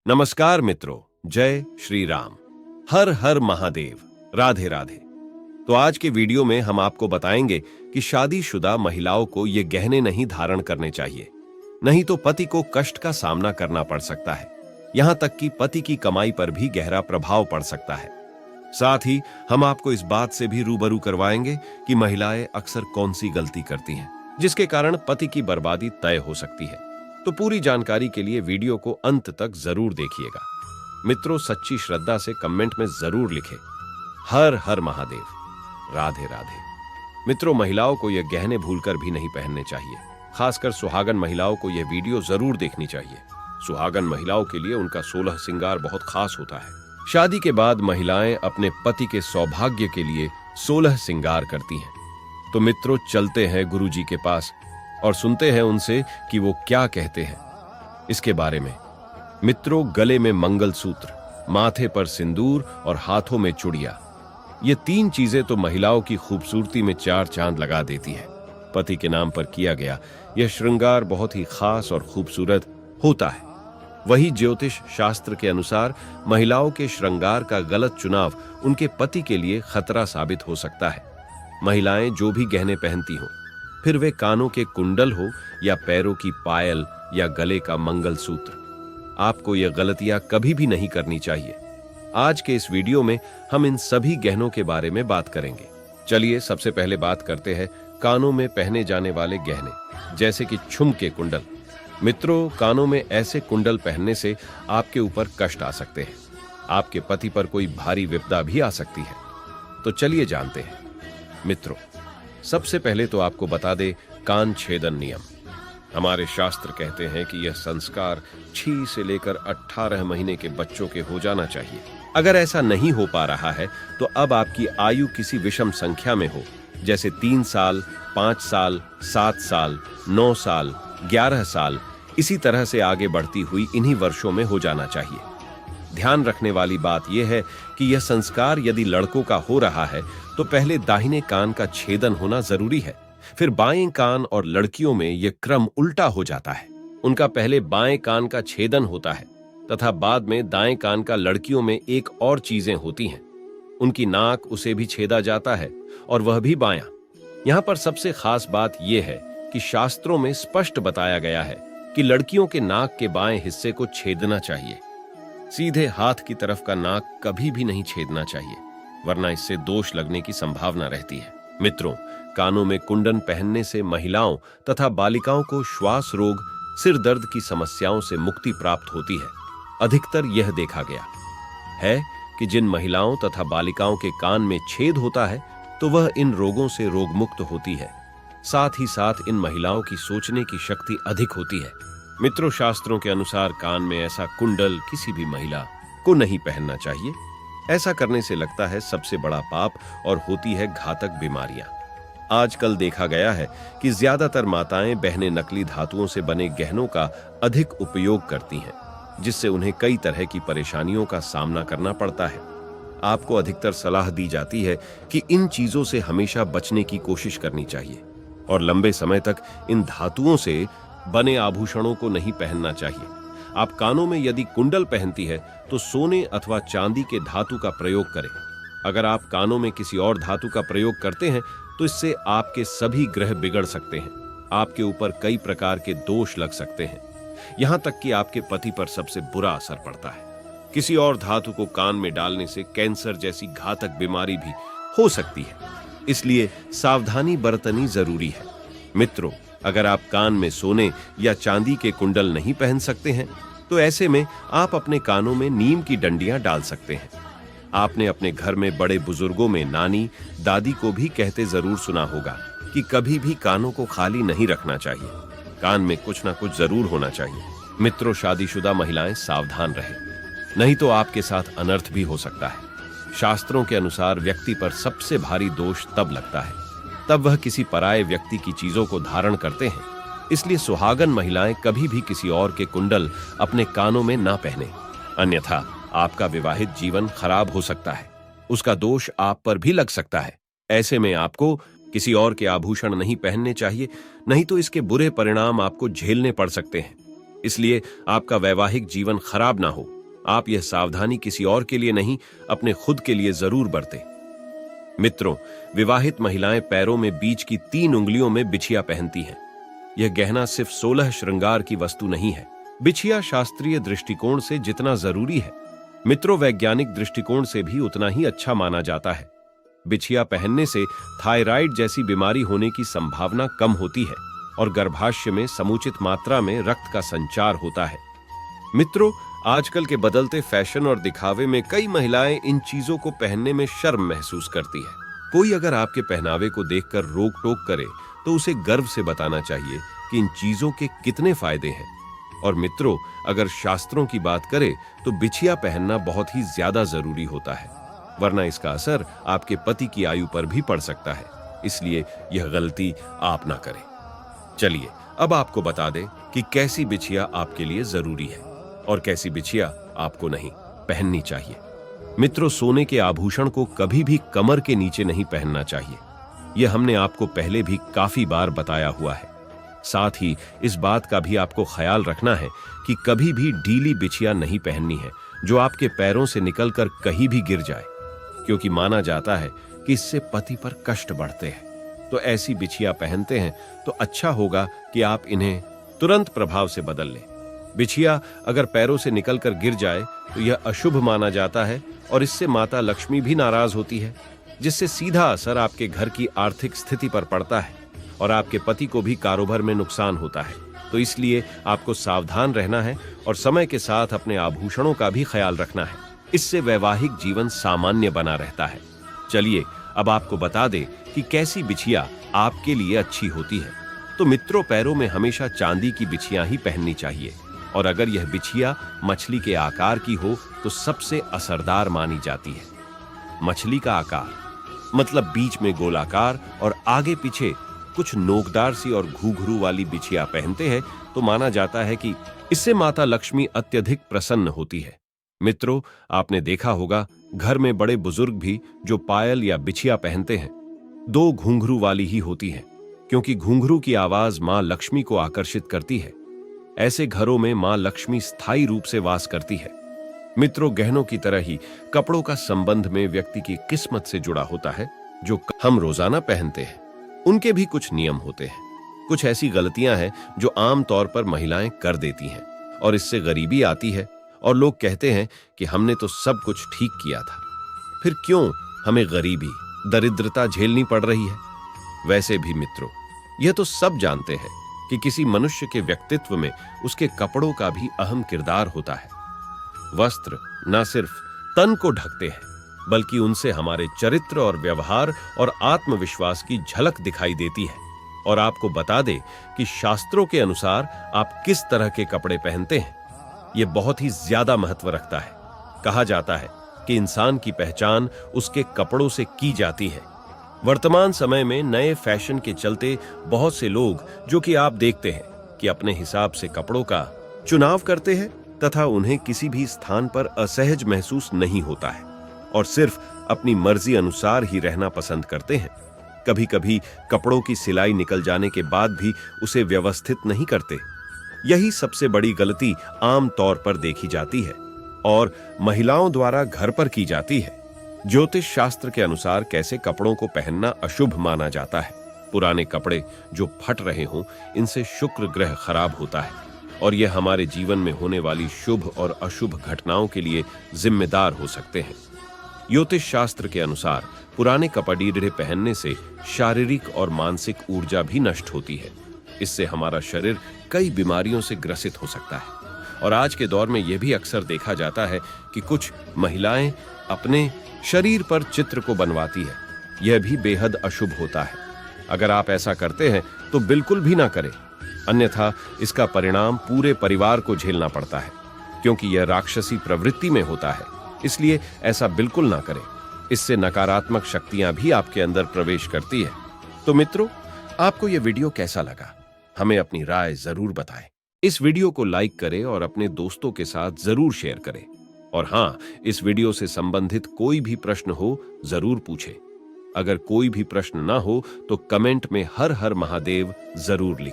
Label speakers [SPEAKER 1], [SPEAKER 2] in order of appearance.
[SPEAKER 1] नमस्कार मित्रों, जय श्री राम। हर हर महादेव। राधे राधे। तो आज के वीडियो में हम आपको बताएंगे कि शादीशुदा महिलाओं को ये गहने नहीं धारण करने चाहिए, नहीं तो पति को कष्ट का सामना करना पड़ सकता है। यहां तक कि पति की कमाई पर भी गहरा प्रभाव पड़ सकता है। साथ ही हम आपको इस बात से भी रूबरू करवाएंगे कि महिलाएं अक्सर कौन सी गलती करती हैं, जिसके कारण पति की बर्बादी तय हो सकती है। तो पूरी जानकारी के लिए वीडियो को अंत तक जरूर देखिएगा। मित्रों, सच्ची श्रद्धा से कमेंट में जरूर लिखें हर हर महादेव, राधे राधे। मित्रों, महिलाओं को यह गहने भूलकर भी नहीं पहनने चाहिए। खासकर सुहागन महिलाओं को यह वीडियो जरूर देखनी चाहिए। सुहागन महिलाओं के लिए उनका 16 श्रृंगार बहुत खास होता है। शादी के बाद महिलाएं अपने पति के सौभाग्य के लिए 16 श्रृंगार करती हैं। तो मित्रों, चलते हैं गुरुजी के पास और सुनते हैं उनसे कि वो क्या कहते हैं इसके बारे में। मित्रों, गले में मंगलसूत्र, माथे पर सिंदूर और हाथों में चूड़ियां, ये 3 चीजें तो महिलाओं की खूबसूरती में 4 चांद लगा देती है। पति के नाम पर किया गया यह श्रृंगार बहुत ही खास और खूबसूरत होता है। वही ज्योतिष शास्त्र के अनुसार महिलाओं के श्रृंगार का गलत चुनाव उनके पति के लिए खतरा साबित हो सकता है। महिलाएं जो भी गहने पहनती हों, फिर वे कानों के कुंडल हो या पैरों की पायल या गले का मंगलसूत्र, आपको यह गलतियां कभी भी नहीं करनी चाहिए। आज के इस वीडियो में हम इन सभी गहनों के बारे में बात करेंगे। चलिए सबसे पहले बात करते हैं कानों में पहने जाने वाले गहने, जैसे कि झुमके कुंडल। मित्रों, कानों में ऐसे कुंडल पहनने से आपके ऊपर कष्ट आ सकते हैं। आपके पति पर कोई भारी विपदा भी आ सकती है। तो चलिए जानते हैं। मित्रों, सबसे पहले तो आपको बता दे कान छेदन नियम। हमारे शास्त्र कहते हैं कि यह संस्कार 6 से लेकर 18 महीने के बच्चों के हो जाना चाहिए। अगर ऐसा नहीं हो पा रहा है तो अब आपकी आयु किसी विषम संख्या में हो, जैसे 3 साल, 5 साल, 7 साल, 9 साल, 11 साल, इसी तरह से आगे बढ़ती हुई इन्हीं वर्षों में हो जाना चाहिए। ध्यान रखने वाली बात यह है कि यह संस्कार यदि लड़कों का हो रहा है तो पहले दाहिने कान का छेदन होना जरूरी है, फिर बाएं कान, और लड़कियों में यह क्रम उल्टा हो जाता है। उनका पहले बाएं कान का छेदन होता है तथा बाद में दाएं कान का। लड़कियों में एक और चीजें होती हैं, उनकी नाक, उसे भी छेदा जाता है और वह भी बायां। यहां पर सबसे खास बात यह है कि शास्त्रों में स्पष्ट बताया गया है कि लड़कियों के नाक के बाएं हिस्से को छेदना चाहिए। सीधे हाथ की तरफ का नाक कभी भी नहीं छेदना चाहिए, वरना इससे दोष लगने की संभावना रहती है। मित्रों, कानों में कुंडन पहनने से महिलाओं तथा बालिकाओं को श्वास रोग, सिर दर्द की समस्याओं से मुक्ति प्राप्त होती है। अधिकतर यह देखा गया है कि जिन महिलाओं तथा बालिकाओं के कान में छेद होता है तो वह इन रोगों से रोगमुक्त होती है। साथ ही साथ इन महिलाओं की सोचने की शक्ति अधिक होती है। मित्रों, शास्त्रों के अनुसार कान में ऐसा कुंडल किसी भी महिला को नहीं पहनना चाहिए। ऐसा करने से लगता है सबसे बड़ा पाप और होती है घातक बीमारियां। आजकल देखा गया है कि ज्यादातर माताएं बहनें नकली धातुओं से बने गहनों का अधिक उपयोग करती हैं, जिससे उन्हें कई तरह की परेशानियों का सामना करना पड़ता है। आपको अधिकतर सलाह दी जाती है कि इन चीजों से हमेशा बचने की कोशिश करनी चाहिए और लंबे समय तक इन धातुओं से बने आभूषणों को नहीं पहनना चाहिए। आप कानों में यदि कुंडल पहनती है तो सोने अथवा चांदी के धातु का प्रयोग करें। अगर आप कानों में किसी और धातु का प्रयोग करते हैं तो इससे आपके सभी ग्रह बिगड़ सकते हैं। आपके ऊपर कई प्रकार के दोष लग सकते हैं, यहां तक कि आपके पति पर सबसे बुरा असर पड़ता है। किसी और धातु को कान में डालने से कैंसर जैसी घातक बीमारी भी हो सकती है, इसलिए सावधानी बरतनी जरूरी है। मित्रों, अगर आप कान में सोने या चांदी के कुंडल नहीं पहन सकते हैं तो ऐसे में आप अपने कानों में नीम की डंडियां डाल सकते हैं। आपने अपने घर में बड़े बुजुर्गों में नानी, दादी को भी कहते जरूर सुना होगा कि कभी भी कानों को खाली नहीं रखना चाहिए, कान में कुछ ना कुछ जरूर होना चाहिए। मित्रों, शादीशुदा महिलाएं सावधान रहें, नहीं तो आपके साथ अनर्थ भी हो सकता है। शास्त्रों के अनुसार व्यक्ति पर सबसे भारी दोष तब लगता है तब वह किसी पराये व्यक्ति की चीजों को धारण करते हैं। इसलिए सुहागन महिलाएं कभी भी किसी और के कुंडल अपने कानों में ना पहने, अन्यथा आपका विवाहित जीवन खराब हो सकता है, उसका दोष आप पर भी लग सकता है। ऐसे में आपको किसी और के आभूषण नहीं पहनने चाहिए, नहीं तो इसके बुरे परिणाम आपको झेलने पड़ सकते हैं। इसलिए आपका वैवाहिक जीवन खराब ना हो, आप यह सावधानी किसी और के लिए नहीं, अपने खुद के लिए जरूर बरतें। मित्रों, विवाहित महिलाएं पैरों में बीच की 3 उंगलियों में बिछिया पहनती हैं। यह गहना सिर्फ 16 श्रृंगार की वस्तु नहीं है। बिछिया शास्त्रीय दृष्टिकोण से जितना जरूरी है, मित्रों, वैज्ञानिक दृष्टिकोण से भी उतना ही अच्छा माना जाता है। बिछिया पहनने से थायराइड जैसी बीमारी होने की संभावना कम होती है और गर्भाशय में समुचित मात्रा में रक्त का संचार होता है। मित्रों, आजकल के बदलते फैशन और दिखावे में कई महिलाएं इन चीजों को पहनने में शर्म महसूस करती है। कोई अगर आपके पहनावे को देखकर रोक टोक करे तो उसे गर्व से बताना चाहिए कि इन चीजों के कितने फायदे हैं। और मित्रों, अगर शास्त्रों की बात करें तो बिछिया पहनना बहुत ही ज्यादा जरूरी होता है, वरना इसका असर आपके पति की आयु पर भी पड़ सकता है। इसलिए यह गलती आप ना करें। चलिए अब आपको बता दें कि कैसी बिछिया आपके लिए जरूरी है और कैसी बिछिया आपको नहीं पहननी चाहिए। मित्रों, सोने के आभूषण को कभी भी कमर के नीचे नहीं पहनना चाहिए। यह हमने आपको पहले भी काफी बार बताया हुआ है। साथ ही इस बात का भी आपको ख्याल रखना है कि कभी भी ढीली बिछिया नहीं पहननी है जो आपके पैरों से निकलकर कहीं भी गिर जाए, क्योंकि माना जाता है कि इससे पति पर कष्ट बढ़ते हैं। तो ऐसी बिछिया पहनते हैं तो अच्छा होगा कि आप इन्हें तुरंत प्रभाव से बदल लें। बिछिया अगर पैरों से निकलकर गिर जाए तो यह अशुभ माना जाता है और इससे माता लक्ष्मी भी नाराज होती है, जिससे सीधा असर आपके घर की आर्थिक स्थिति पर पड़ता है और आपके पति को भी कारोबार में नुकसान होता है। तो इसलिए आपको सावधान रहना है और समय के साथ अपने आभूषणों का भी ख्याल रखना है। इससे वैवाहिक जीवन सामान्य बना रहता है। चलिए अब आपको बता दें कि कैसी बिछिया आपके लिए अच्छी होती है। तो मित्रों, पैरों में हमेशा चांदी की बिछिया ही पहननी चाहिए और अगर यह बिछिया मछली के आकार की हो तो सबसे असरदार मानी जाती है। मछली का आकार मतलब बीच में गोलाकार और आगे पीछे कुछ नोकदार सी और घुंघरू वाली बिछिया पहनते हैं तो माना जाता है कि इससे माता लक्ष्मी अत्यधिक प्रसन्न होती है। मित्रों, आपने देखा होगा घर में बड़े बुजुर्ग भी जो पायल या बिछिया पहनते हैं 2 घुंघरू वाली ही होती है, क्योंकि घुंघरू की आवाज मां लक्ष्मी को आकर्षित करती है। ऐसे घरों में मां लक्ष्मी स्थायी रूप से वास करती है। मित्रों, गहनों की तरह ही कपड़ों का संबंध में व्यक्ति की किस्मत से जुड़ा होता है। जो हम रोजाना पहनते हैं उनके भी कुछ नियम होते हैं। कुछ ऐसी गलतियां हैं जो आम तौर पर महिलाएं कर देती हैं और इससे गरीबी आती है और लोग कहते हैं कि हमने तो सब कुछ ठीक किया था, फिर क्यों हमें गरीबी, दरिद्रता झेलनी पड़ रही है। वैसे भी मित्रों, यह तो सब जानते हैं कि किसी मनुष्य के व्यक्तित्व में उसके कपड़ों का भी अहम किरदार होता है। वस्त्र न सिर्फ तन को ढकते हैं बल्कि उनसे हमारे चरित्र और व्यवहार और आत्मविश्वास की झलक दिखाई देती है। और आपको बता दें कि शास्त्रों के अनुसार आप किस तरह के कपड़े पहनते हैं, यह बहुत ही ज्यादा महत्व रखता है। कहा जाता है कि इंसान की पहचान उसके कपड़ों से की जाती है। वर्तमान समय में नए फैशन के चलते बहुत से लोग, जो कि आप देखते हैं कि अपने हिसाब से कपड़ों का चुनाव करते हैं तथा उन्हें किसी भी स्थान पर असहज महसूस नहीं होता है और सिर्फ अपनी मर्जी अनुसार ही रहना पसंद करते हैं। कभी कभी कपड़ों की सिलाई निकल जाने के बाद भी उसे व्यवस्थित नहीं करते। यही सबसे बड़ी गलती आम तौर पर देखी जाती है और महिलाओं द्वारा घर पर की जाती है। ज्योतिष शास्त्र के अनुसार कैसे कपड़ों को पहनना अशुभ माना जाता है। पुराने कपड़े जो फट रहे हों, इनसे शुक्र ग्रह खराब होता है और यह हमारे जीवन में होने वाली शुभ और अशुभ घटनाओं के लिए जिम्मेदार हो सकते हैं। ज्योतिष शास्त्र के अनुसार पुराने कपड़े पहनने से शारीरिक और मानसिक ऊर्जा भी नष्ट होती है। इससे हमारा शरीर कई बीमारियों से ग्रसित हो सकता है। और आज के दौर में यह भी अक्सर देखा जाता है कि कुछ महिलाएं अपने शरीर पर चित्र को बनवाती है। यह भी बेहद अशुभ होता है। अगर आप ऐसा करते हैं तो बिल्कुल भी ना करें, अन्यथा इसका परिणाम पूरे परिवार को झेलना पड़ता है, क्योंकि यह राक्षसी प्रवृत्ति में होता है। इसलिए ऐसा बिल्कुल ना करें। इससे नकारात्मक शक्तियां भी आपके अंदर प्रवेश करती है। तो मित्रों, आपको यह वीडियो कैसा लगा, हमें अपनी राय जरूर बताएं। इस वीडियो को लाइक करें और अपने दोस्तों के साथ जरूर शेयर करें। और हाँ, इस वीडियो से संबंधित कोई भी प्रश्न हो जरूर पूछें। अगर कोई भी प्रश्न ना हो तो कमेंट में हर हर महादेव जरूर लिखें।